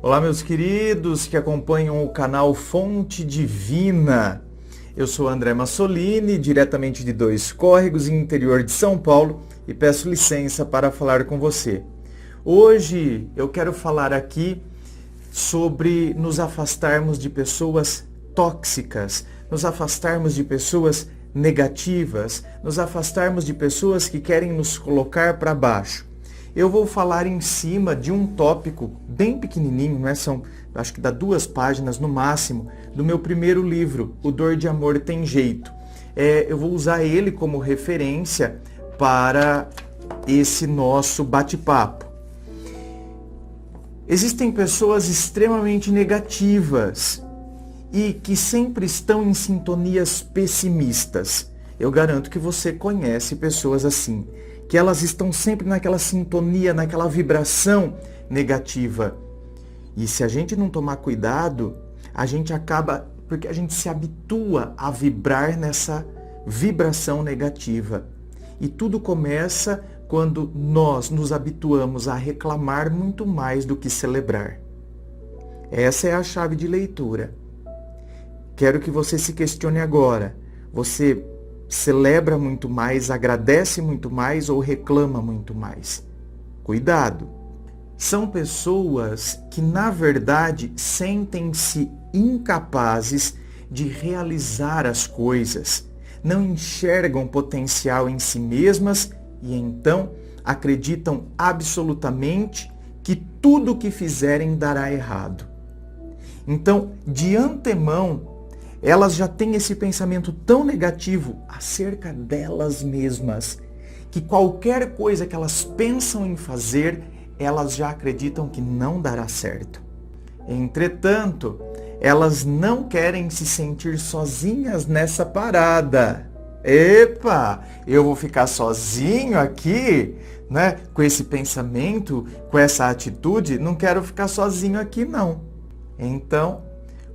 Olá, meus queridos que acompanham o canal Fonte Divina. Eu sou André Massolini, diretamente de Dois Córregos, interior de São Paulo, e peço licença para falar com você. Hoje eu quero falar aqui sobre nos afastarmos de pessoas tóxicas, nos afastarmos de pessoas negativas, nos afastarmos de pessoas que querem nos colocar para baixo. Eu vou falar em cima de um tópico bem pequenininho, né? Acho que dá 2 páginas no máximo, do meu primeiro livro, O Dor de Amor Tem Jeito. Eu vou usar ele como referência para esse nosso bate-papo. Existem pessoas extremamente negativas e que sempre estão em sintonias pessimistas. Eu garanto que você conhece pessoas assim, que elas estão sempre naquela sintonia, naquela vibração negativa. E se a gente não tomar cuidado, a gente acaba, porque a gente se habitua a vibrar nessa vibração negativa. E tudo começa quando nós nos habituamos a reclamar muito mais do que celebrar. Essa é a chave de leitura. Quero que você se questione agora. Você celebra muito mais, agradece muito mais ou reclama muito mais? Cuidado! São pessoas que, na verdade, sentem-se incapazes de realizar as coisas, não enxergam potencial em si mesmas e então acreditam absolutamente que tudo o que fizerem dará errado. Então, de antemão, elas já têm esse pensamento tão negativo acerca delas mesmas, que qualquer coisa que elas pensam em fazer, elas já acreditam que não dará certo. Entretanto, elas não querem se sentir sozinhas nessa parada. Epa, eu vou ficar sozinho aqui, né? Com esse pensamento, com essa atitude, não quero ficar sozinho aqui não. Então,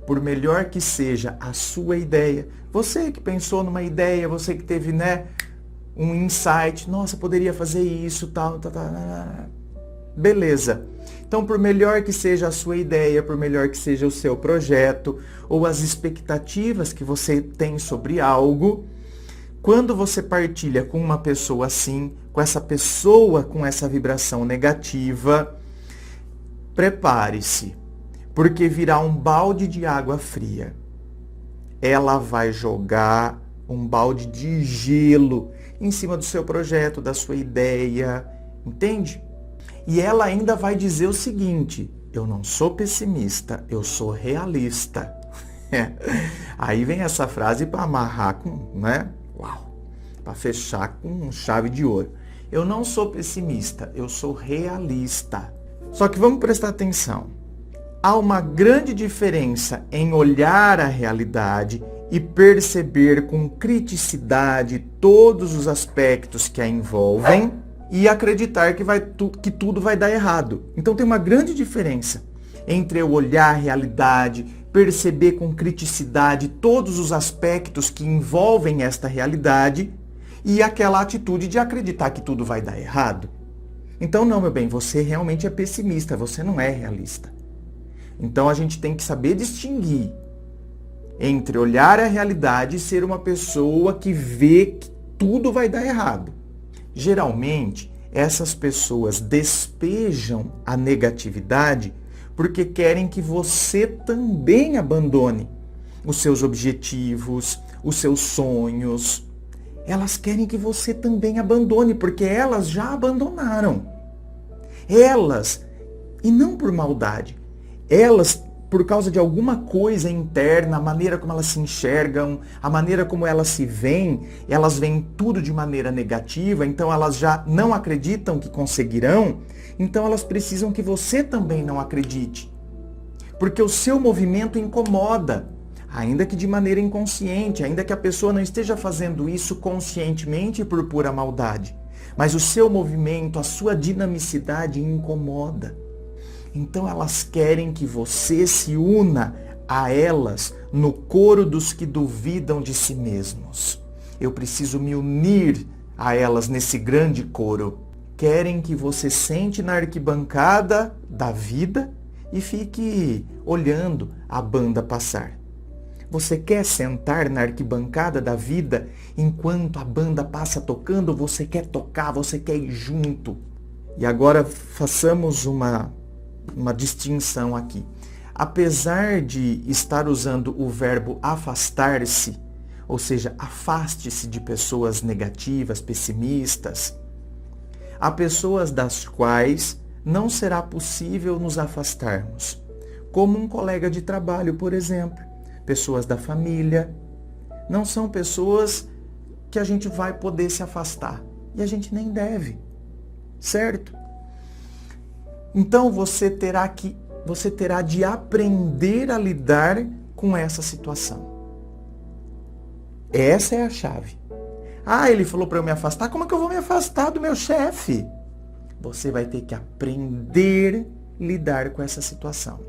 por melhor que seja a sua ideia, você que pensou numa ideia, você que teve, né, um insight, nossa, poderia fazer isso, tal. Beleza. Então, por melhor que seja a sua ideia, por melhor que seja o seu projeto, ou as expectativas que você tem sobre algo, quando você partilha com uma pessoa assim, com essa pessoa com essa vibração negativa, prepare-se, porque virá um balde de água fria. Ela vai jogar um balde de gelo em cima do seu projeto, da sua ideia, entende? E ela ainda vai dizer o seguinte: eu não sou pessimista, eu sou realista. Aí vem essa frase para amarrar com, né? Uau! Para fechar com chave de ouro. Eu não sou pessimista, eu sou realista. Só que vamos prestar atenção. Há uma grande diferença em olhar a realidade e perceber com criticidade todos os aspectos que a envolvem e acreditar que tudo vai dar errado. Então tem uma grande diferença entre eu olhar a realidade, perceber com criticidade todos os aspectos que envolvem esta realidade e aquela atitude de acreditar que tudo vai dar errado. Então não, meu bem, você realmente é pessimista, você não é realista. Então a gente tem que saber distinguir entre olhar a realidade e ser uma pessoa que vê que tudo vai dar errado. Geralmente, essas pessoas despejam a negatividade porque querem que você também abandone os seus objetivos, os seus sonhos. Elas querem que você também abandone, porque elas já abandonaram. Elas, e não por maldade, elas, por causa de alguma coisa interna, a maneira como elas se enxergam, a maneira como elas se veem, elas veem tudo de maneira negativa, então elas já não acreditam que conseguirão, então elas precisam que você também não acredite. Porque o seu movimento incomoda, ainda que de maneira inconsciente, ainda que a pessoa não esteja fazendo isso conscientemente e por pura maldade. Mas o seu movimento, a sua dinamicidade incomoda. Então elas querem que você se una a elas no coro dos que duvidam de si mesmos. Eu preciso me unir a elas nesse grande coro. Querem que você sente na arquibancada da vida, e fique olhando a banda passar. Você quer sentar na arquibancada da vida enquanto a banda passa tocando? Você quer tocar, você quer ir junto? E agora façamos uma distinção aqui. Apesar de estar usando o verbo afastar-se, ou seja, afaste-se de pessoas negativas, pessimistas, há pessoas das quais não será possível nos afastarmos, como um colega de trabalho, por exemplo. Pessoas da família, não são pessoas que a gente vai poder se afastar. E a gente nem deve, certo? Então você terá de aprender a lidar com essa situação. Essa é a chave. Ah, ele falou para eu me afastar, como é que eu vou me afastar do meu chefe? Você vai ter que aprender a lidar com essa situação.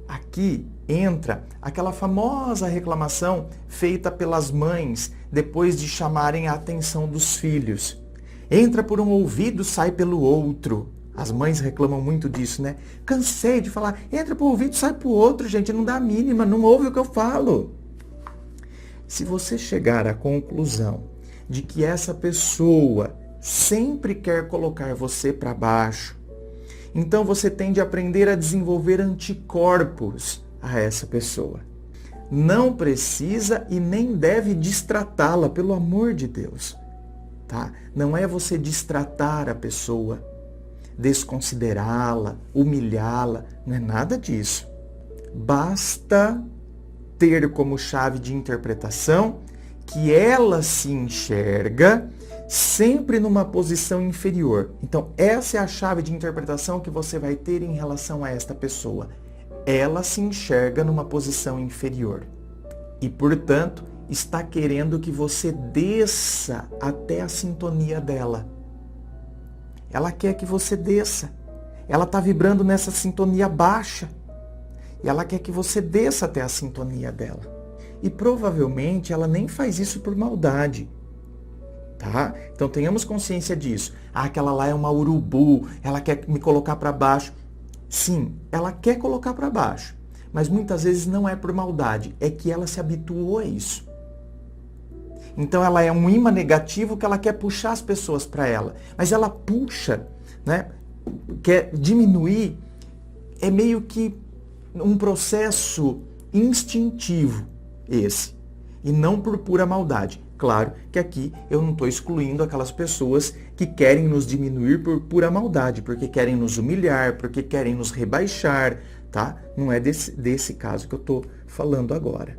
Aqui entra aquela famosa reclamação feita pelas mães depois de chamarem a atenção dos filhos. Entra por um ouvido, sai pelo outro. As mães reclamam muito disso, né? Cansei de falar, entra por um ouvido, sai por outro, gente, não dá a mínima, não ouve o que eu falo. Se você chegar à conclusão de que essa pessoa sempre quer colocar você para baixo, então você tem de aprender a desenvolver anticorpos a essa pessoa. Não precisa e nem deve destratá-la, pelo amor de Deus. Tá? Não é você destratar a pessoa, desconsiderá-la, humilhá-la, não é nada disso. Basta ter como chave de interpretação que ela se enxerga sempre numa posição inferior. Então, essa é a chave de interpretação que você vai ter em relação a esta pessoa. Ela se enxerga numa posição inferior. E, portanto, está querendo que você desça até a sintonia dela. Ela quer que você desça. Ela está vibrando nessa sintonia baixa. E ela quer que você desça até a sintonia dela. E provavelmente ela nem faz isso por maldade. Tá? Então tenhamos consciência disso. Ah, aquela lá é uma urubu, ela quer me colocar para baixo. Sim, ela quer colocar para baixo. Mas muitas vezes não é por maldade, é que ela se habituou a isso. Então ela é um imã negativo que ela quer puxar as pessoas para ela. Mas ela puxa, né? Quer diminuir, é meio que um processo instintivo esse. E não por pura maldade. Claro que aqui eu não estou excluindo aquelas pessoas que querem nos diminuir por pura maldade, porque querem nos humilhar, porque querem nos rebaixar, tá? Não é desse caso que eu estou falando agora.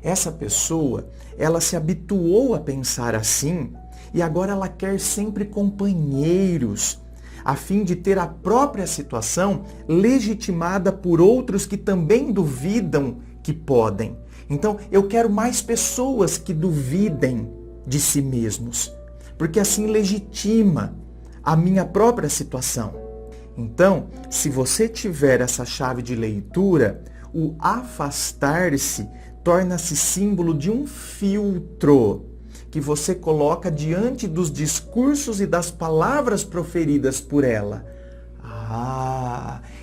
Essa pessoa, ela se habituou a pensar assim e agora ela quer sempre companheiros, a fim de ter a própria situação legitimada por outros que também duvidam que podem. Então, eu quero mais pessoas que duvidem de si mesmos, porque assim legitima a minha própria situação. Então, se você tiver essa chave de leitura, o afastar-se torna-se símbolo de um filtro que você coloca diante dos discursos e das palavras proferidas por ela.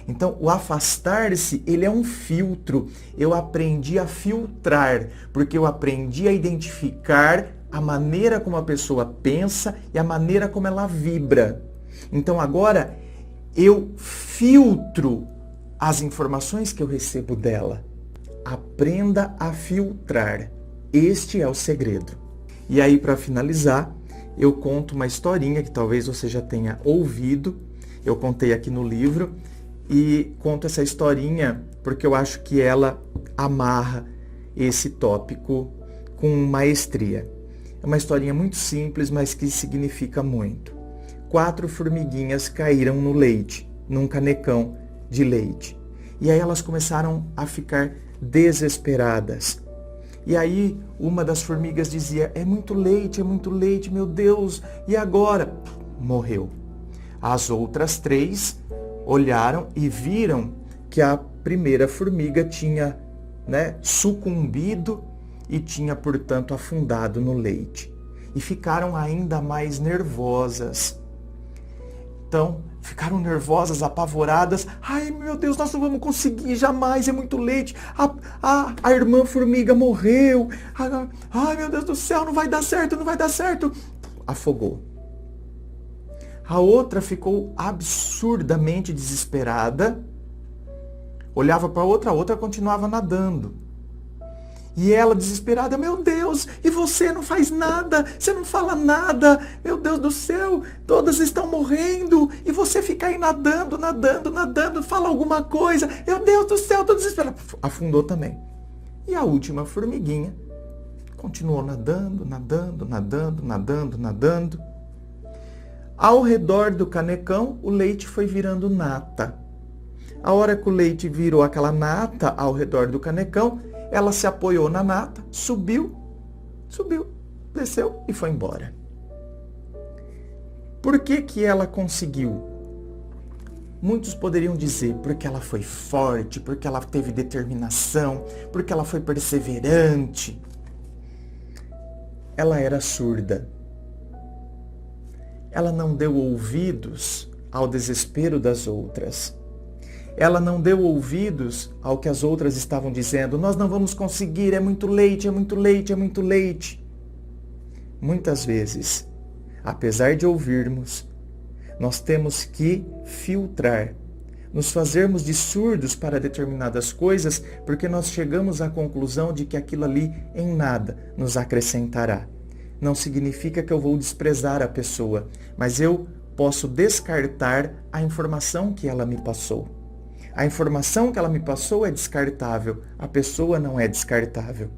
Então o afastar-se, ele é um filtro. Eu aprendi a filtrar, porque eu aprendi a identificar a maneira como a pessoa pensa e a maneira como ela vibra. Então agora eu filtro as informações que eu recebo dela. Aprenda a filtrar. Este é o segredo. E aí, para finalizar, eu conto uma historinha que talvez você já tenha ouvido. Eu contei aqui no livro e conto essa historinha porque eu acho que ela amarra esse tópico com maestria. É uma historinha muito simples, mas que significa muito. 4 formiguinhas caíram no leite, num canecão de leite. E aí elas começaram a ficar desesperadas. E aí uma das formigas dizia, é muito leite, meu Deus, e agora? Morreu. As outras 3 olharam e viram que a primeira formiga tinha, sucumbido e tinha, portanto, afundado no leite. E ficaram ainda mais nervosas. Então, ficaram nervosas, apavoradas. Ai, meu Deus, nós não vamos conseguir jamais, é muito leite. A irmã formiga morreu. Ai, meu Deus do céu, não vai dar certo, não vai dar certo. Afogou. A outra ficou absurdamente desesperada. Olhava para a outra continuava nadando. E ela desesperada, meu Deus, e você não faz nada, você não fala nada, meu Deus do céu, todas estão morrendo, e você fica aí nadando, fala alguma coisa, meu Deus do céu, tô desesperada. Afundou também. E a última formiguinha continuou nadando. Ao redor do canecão, o leite foi virando nata. A hora que o leite virou aquela nata ao redor do canecão, ela se apoiou na nata, subiu, desceu e foi embora. Por que que ela conseguiu? Muitos poderiam dizer porque ela foi forte, porque ela teve determinação, porque ela foi perseverante. Ela era surda. Ela não deu ouvidos ao desespero das outras. Ela não deu ouvidos ao que as outras estavam dizendo. Nós não vamos conseguir, é muito leite, é muito leite, é muito leite. Muitas vezes, apesar de ouvirmos, nós temos que filtrar, nos fazermos de surdos para determinadas coisas, porque nós chegamos à conclusão de que aquilo ali em nada nos acrescentará. Não significa que eu vou desprezar a pessoa, mas eu posso descartar a informação que ela me passou. A informação que ela me passou é descartável, a pessoa não é descartável.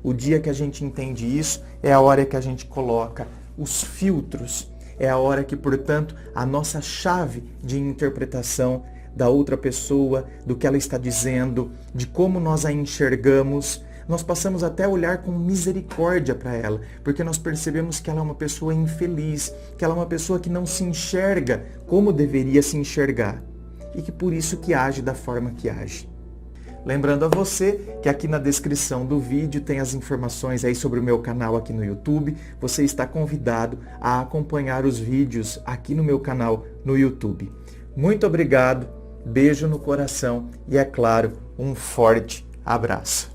O dia que a gente entende isso é a hora que a gente coloca os filtros, é a hora que, portanto, a nossa chave de interpretação da outra pessoa, do que ela está dizendo, de como nós a enxergamos, nós passamos até a olhar com misericórdia para ela, porque nós percebemos que ela é uma pessoa infeliz, que ela é uma pessoa que não se enxerga como deveria se enxergar. E que por isso que age da forma que age. Lembrando a você que aqui na descrição do vídeo tem as informações aí sobre o meu canal aqui no YouTube. Você está convidado a acompanhar os vídeos aqui no meu canal no YouTube. Muito obrigado, beijo no coração e, é claro, um forte abraço.